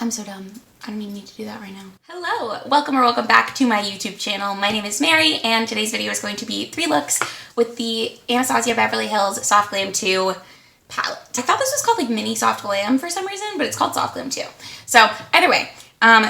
I'm so dumb. I don't even need to do that right now. Hello, welcome or welcome back to my YouTube channel. My name is Mary, and today's video is going to be 3 looks with the Anastasia Beverly Hills Soft Glam 2 palette. I thought this was called like Mini Soft Glam for some reason, but it's called Soft Glam 2. So either way,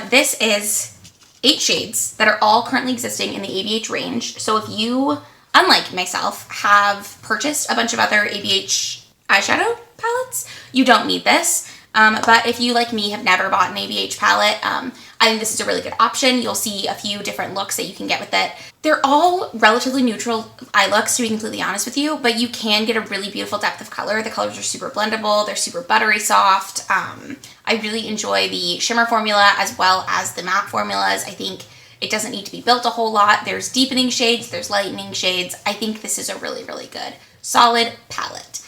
this is 8 shades that are all currently existing in the ABH range. So if you, unlike myself, have purchased a bunch of other ABH eyeshadow palettes, you don't need this. But if you, like me, have never bought an ABH palette, I think this is a really good option. You'll see a few different looks that you can get with it. They're all relatively neutral eye looks, to be completely honest with you, but you can get a really beautiful depth of color. The colors are super blendable. They're super buttery soft. I really enjoy the shimmer formula as well as the matte formulas. I think it doesn't need to be built a whole lot. There's deepening shades, there's lightening shades. I think this is a really, really good, solid palette.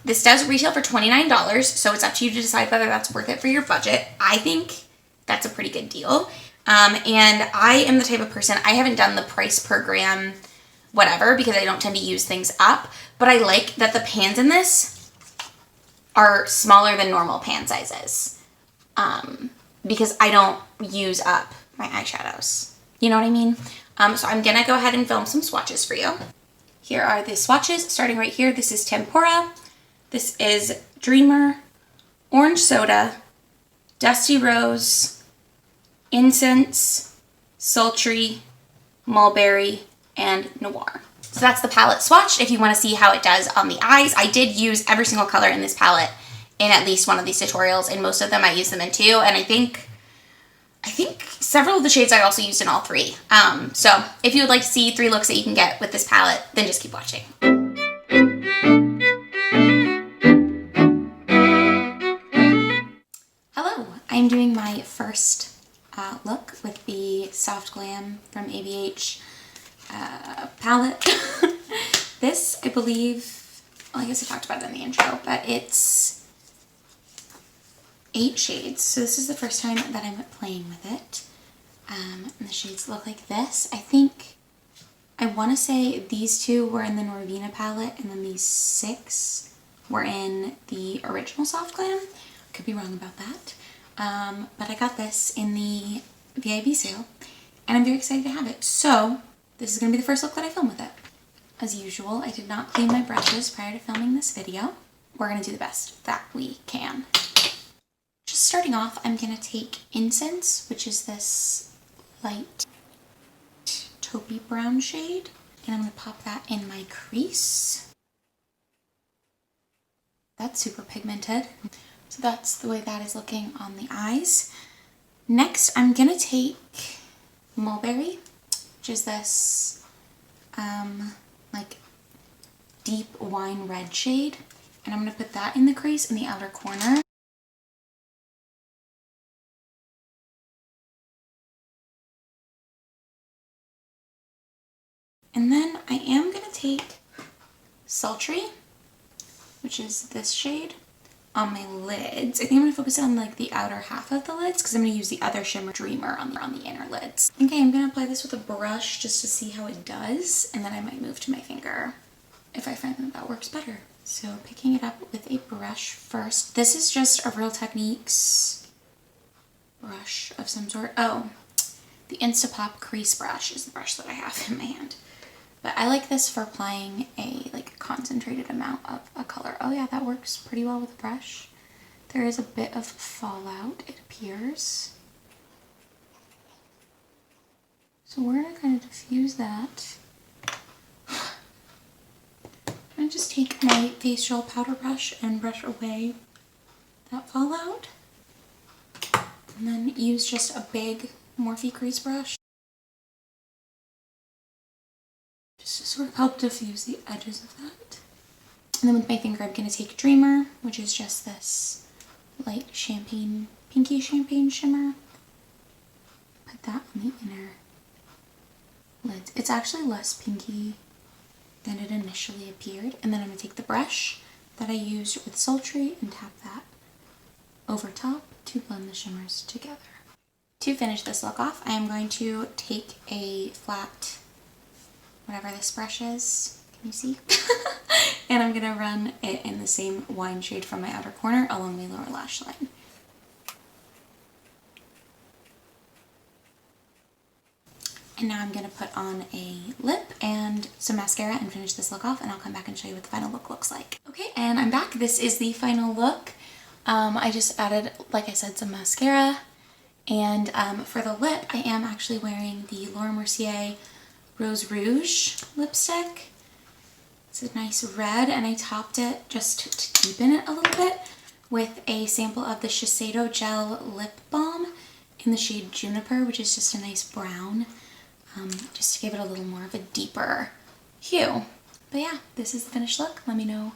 This does retail for $29, so it's up to you to decide whether that's worth it for your budget. I think that's a pretty good deal. And I am the type of person, I haven't done the price per gram whatever because I don't tend to use things up, but I like that the pans in this are smaller than normal pan sizes because I don't use up my eyeshadows. You know what I mean? So I'm gonna go ahead and film some swatches for you. Here are the swatches, starting right here. This is Tempura. This is Dreamer, Orange Soda, Dusty Rose, Incense, Sultry, Mulberry, and Noir. So that's the palette swatch if you want to see how it does on the eyes. I did use every single color in this palette in at least one of these tutorials, and most of them I used them in 2, and I think several of the shades I also used in all 3. So if you would like to see 3 looks that you can get with this palette, then just keep watching. I'm doing my first look with the Soft Glam from ABH palette. This, I believe, well, I guess I talked about it in the intro, but it's 8 shades. So this is the first time that I'm playing with it. And the shades look like this. I think, I want to say these 2 were in the Norvina palette, and then these 6 were in the original Soft Glam. Could be wrong about that. But I got this in the VIB sale, and I'm very excited to have it. So this is going to be the first look that I film with it. As usual, I did not clean my brushes prior to filming this video. We're going to do the best that we can. Just starting off, I'm going to take Incense, which is this light taupey brown shade, and I'm going to pop that in my crease. That's super pigmented. So that's the way that is looking on the eyes. Next, I'm going to take Mulberry, which is this like deep wine red shade. And I'm going to put that in the crease in the outer corner. And then I am going to take Sultry, which is this shade, on my lids. I think I'm going to focus on like the outer half of the lids because I'm going to use the other shimmer Dreamer on the inner lids. Okay, I'm going to apply this with a brush just to see how it does, and then I might move to my finger if I find that works better. So picking it up with a brush first. This is just a Real Techniques brush of some sort. Oh, the Instapop crease brush is the brush that I have in my hand. But I like this for applying a like concentrated amount of a color. Oh yeah, that works pretty well with a brush. There is a bit of fallout, it appears. So we're gonna kind of diffuse that. I'm gonna just take my facial powder brush and brush away that fallout. And then use just a big Morphe crease brush just to sort of help diffuse the edges of that. And then with my finger, I'm going to take Dreamer, which is just this light champagne, pinky champagne shimmer. Put that on the inner lids. It's actually less pinky than it initially appeared. And then I'm going to take the brush that I used with Sultry and tap that over top to blend the shimmers together. To finish this look off, I am going to take a flat, whatever this brush is, can you see? And I'm gonna run it in the same wine shade from my outer corner along my lower lash line. And now I'm gonna put on a lip and some mascara and finish this look off, and I'll come back and show you what the final look looks like. Okay, and I'm back. This is the final look. I just added, like I said, some mascara. And for the lip, I am actually wearing the Laura Mercier Rose Rouge lipstick. It's a nice red, and I topped it just to deepen it a little bit with a sample of the Shiseido Gel Lip Balm in the shade Juniper, which is just a nice brown. Just to give it a little more of a deeper hue. But yeah, this is the finished look. Let me know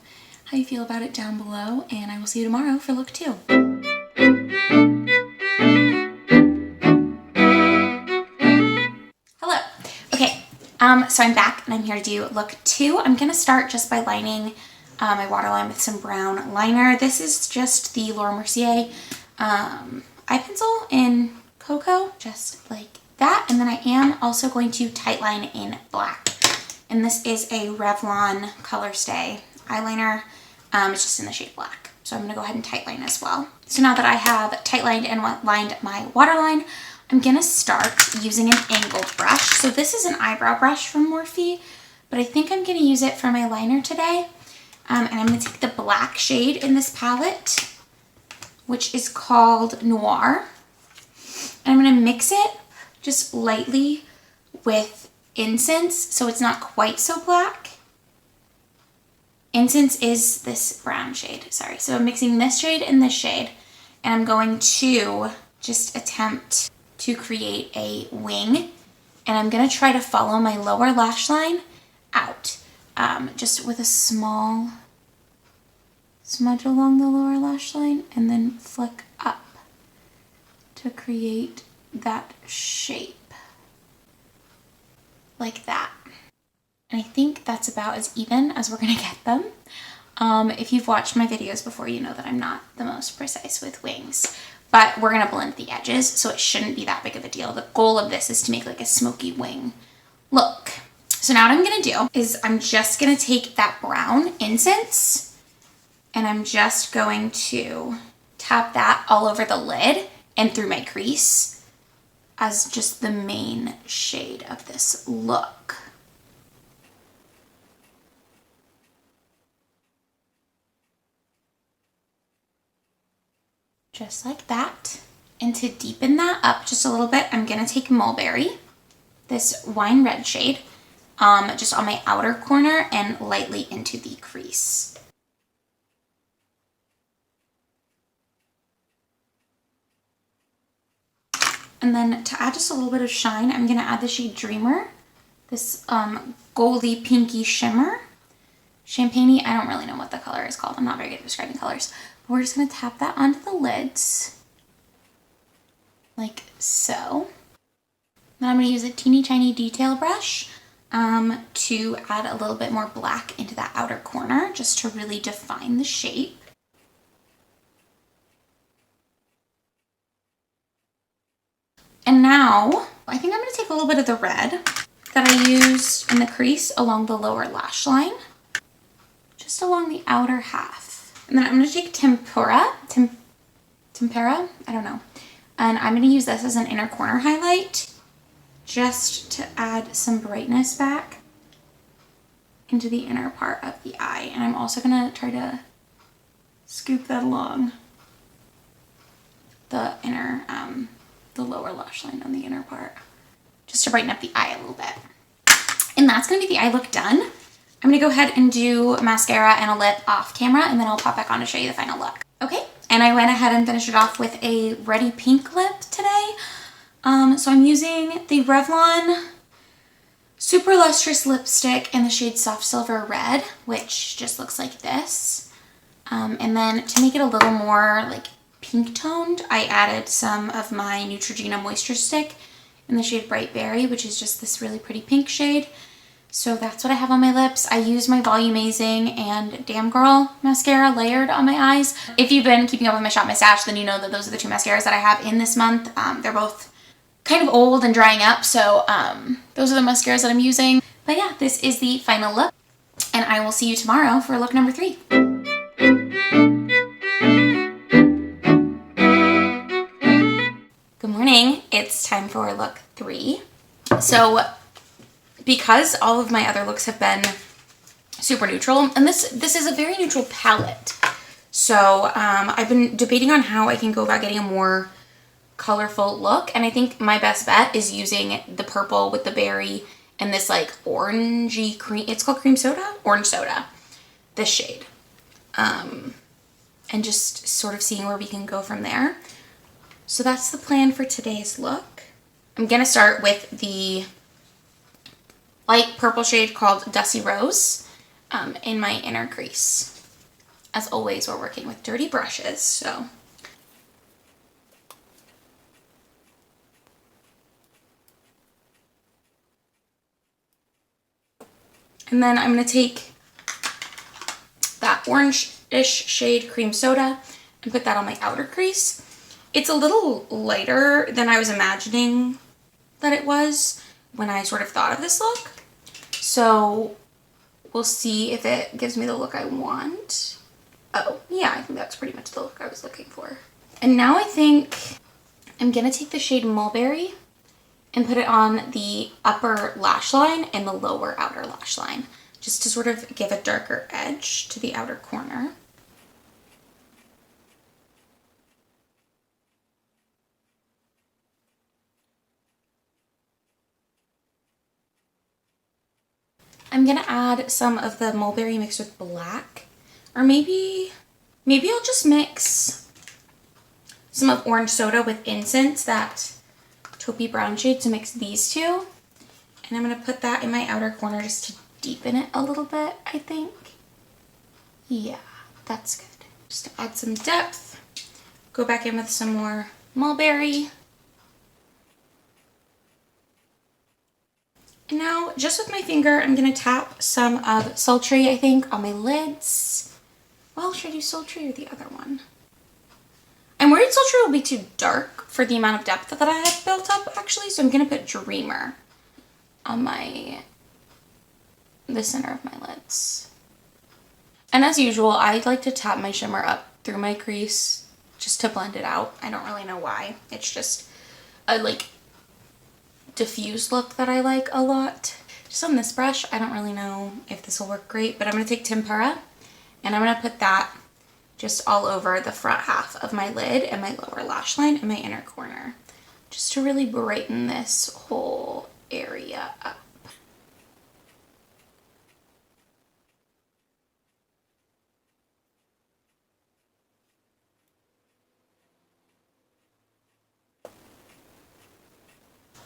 how you feel about it down below, and I will see you tomorrow for look 2. Hello. Okay, so I'm back and I'm here to do look 2. I'm gonna start just by lining my waterline with some brown liner. This is just the Laura Mercier eye pencil in Cocoa, just like that. And then I am also going to tightline in black. And this is a Revlon Color Stay eyeliner. It's just in the shade black. So I'm gonna go ahead and tightline as well. So now that I have tightlined and lined my waterline, I'm gonna start using an angled brush. So this is an eyebrow brush from Morphe, but I think I'm gonna use it for my liner today. And I'm gonna take the black shade in this palette, which is called Noir. And I'm gonna mix it just lightly with Incense, so it's not quite so black. Incense is this brown shade, sorry. So I'm mixing this shade and this shade, and I'm going to just attempt to create a wing, and I'm gonna try to follow my lower lash line out, just with a small smudge along the lower lash line, and then flick up to create that shape, like that. And I think that's about as even as we're gonna get them. If you've watched my videos before, you know that I'm not the most precise with wings, but we're gonna blend the edges, so it shouldn't be that big of a deal. The goal of this is to make like a smoky wing look. So now what I'm gonna do is I'm just gonna take that brown Incense, and I'm just going to tap that all over the lid and through my crease as just the main shade of this look. Just like that. And to deepen that up just a little bit, I'm gonna take Mulberry, this wine red shade, just on my outer corner and lightly into the crease. And then to add just a little bit of shine, I'm gonna add the shade Dreamer, this goldy pinky shimmer. Champagne-y, I don't really know what the color is called. I'm not very good at describing colors. But we're just gonna tap that onto the lids, like so. Then I'm gonna use a teeny tiny detail brush to add a little bit more black into that outer corner, just to really define the shape. And now, I think I'm gonna take a little bit of the red that I used in the crease along the lower lash line, just along the outer half. And then I'm gonna take Tempera, I don't know. And I'm gonna use this as an inner corner highlight, just to add some brightness back into the inner part of the eye. And I'm also gonna try to scoop that along the inner, the lower lash line on the inner part, just to brighten up the eye a little bit. And that's gonna be the eye look done. I'm gonna go ahead and do mascara and a lip off camera, and then I'll pop back on to show you the final look. Okay, and I went ahead and finished it off with a Ready Pink lip today. So I'm using the Revlon Super Lustrous Lipstick in the shade Soft Silver Red, which just looks like this. And then to make it a little more like pink toned, I added some of my Neutrogena Moisture Stick in the shade Bright Berry, which is just this really pretty pink shade. So that's what I have on my lips. I use my Volumizing and Damn Girl mascara layered on my eyes. If you've been keeping up with my Shop My Stash, then you know that those are the two mascaras that I have in this month. They're both kind of old and drying up, so those are the mascaras that I'm using. But yeah, this is the final look. And I will see you tomorrow for look number 3. Good morning. It's time for look 3. So because all of my other looks have been super neutral, and this is a very neutral palette. So I've been debating on how I can go about getting a more colorful look, and I think my best bet is using the purple with the berry and this like orangey cream, it's called cream soda? Orange soda, this shade. And just sort of seeing where we can go from there. So that's the plan for today's look. I'm gonna start with the light purple shade called Dusty Rose in my inner crease. As always, we're working with dirty brushes, so. And then I'm gonna take that orange-ish shade Cream Soda and put that on my outer crease. It's a little lighter than I was imagining that it was when I sort of thought of this look. So we'll see if it gives me the look I want. Oh, yeah, I think that's pretty much the look I was looking for. And now I think I'm gonna take the shade Mulberry and put it on the upper lash line and the lower outer lash line, just to sort of give a darker edge to the outer corner. I'm gonna add some of the Mulberry mixed with black, or maybe I'll just mix some of Orange Soda with Incense, that taupey brown shade, to mix these two. And I'm gonna put that in my outer corner just to deepen it a little bit, I think. Yeah, that's good. Just to add some depth. Go back in with some more Mulberry. And now, just with my finger, I'm gonna tap some of Sultry, I think, on my lids. Well, should I do Sultry or the other one? I'm worried Sultry will be too dark for the amount of depth that I have built up, actually, so I'm gonna put Dreamer on the center of my lids. And as usual, I like to tap my shimmer up through my crease just to blend it out. I don't really know why. It's just a like diffused look that I like a lot. Just on this brush, I don't really know if this will work great, but I'm gonna take Tempera and I'm gonna put that just all over the front half of my lid and my lower lash line and my inner corner, just to really brighten this whole area up.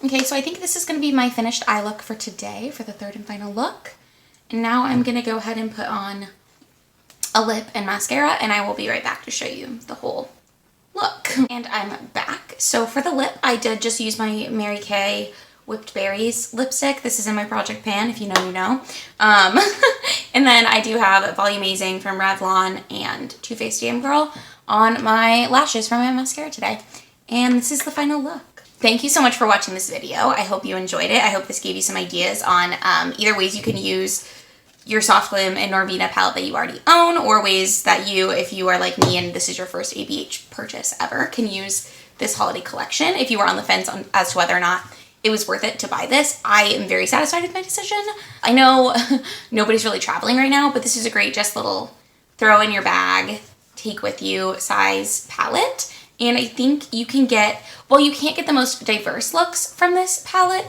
Okay, so I think this is going to be my finished eye look for today, for the third and final look. And now I'm going to go ahead and put on a lip and mascara, and I will be right back to show you the whole look. And I'm back. So for the lip, I did just use my Mary Kay Whipped Berries lipstick. This is in my project pan, if you know, you know. And then I do have Volumizing from Revlon and Too Faced Damn Girl on my lashes for my mascara today. And this is the final look. Thank you so much for watching this video. I hope you enjoyed it. I hope this gave you some ideas on either ways you can use your Soft Glam and Norvina palette that you already own, or ways that you, if you are like me and this is your first ABH purchase ever, can use this holiday collection. If you were on the fence as to whether or not it was worth it to buy this, I am very satisfied with my decision. I know nobody's really traveling right now, but this is a great just little throw in your bag, take with you size palette. And I think you can get, well, you can't get the most diverse looks from this palette.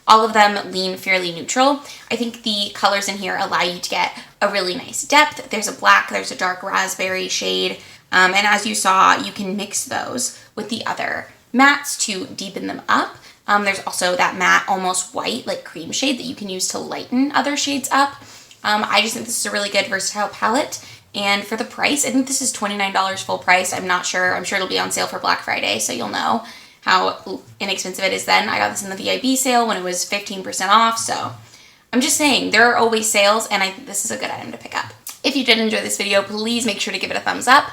All of them lean fairly neutral. I think the colors in here allow you to get a really nice depth. There's a black, there's a dark raspberry shade. And as you saw, you can mix those with the other mattes to deepen them up. There's also that matte, almost white, like cream shade that you can use to lighten other shades up. I just think this is a really good versatile palette. And for the price, I think this is $29 full price. I'm not sure. I'm sure it'll be on sale for Black Friday, so you'll know how inexpensive it is then. I got this in the VIB sale when it was 15% off, so I'm just saying, there are always sales, and I think this is a good item to pick up. If you did enjoy this video, please make sure to give it a thumbs up.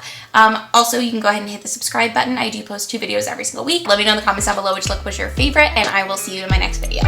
Also, you can go ahead and hit the subscribe button. I do post 2 videos every single week. Let me know in the comments down below which look was your favorite, and I will see you in my next video.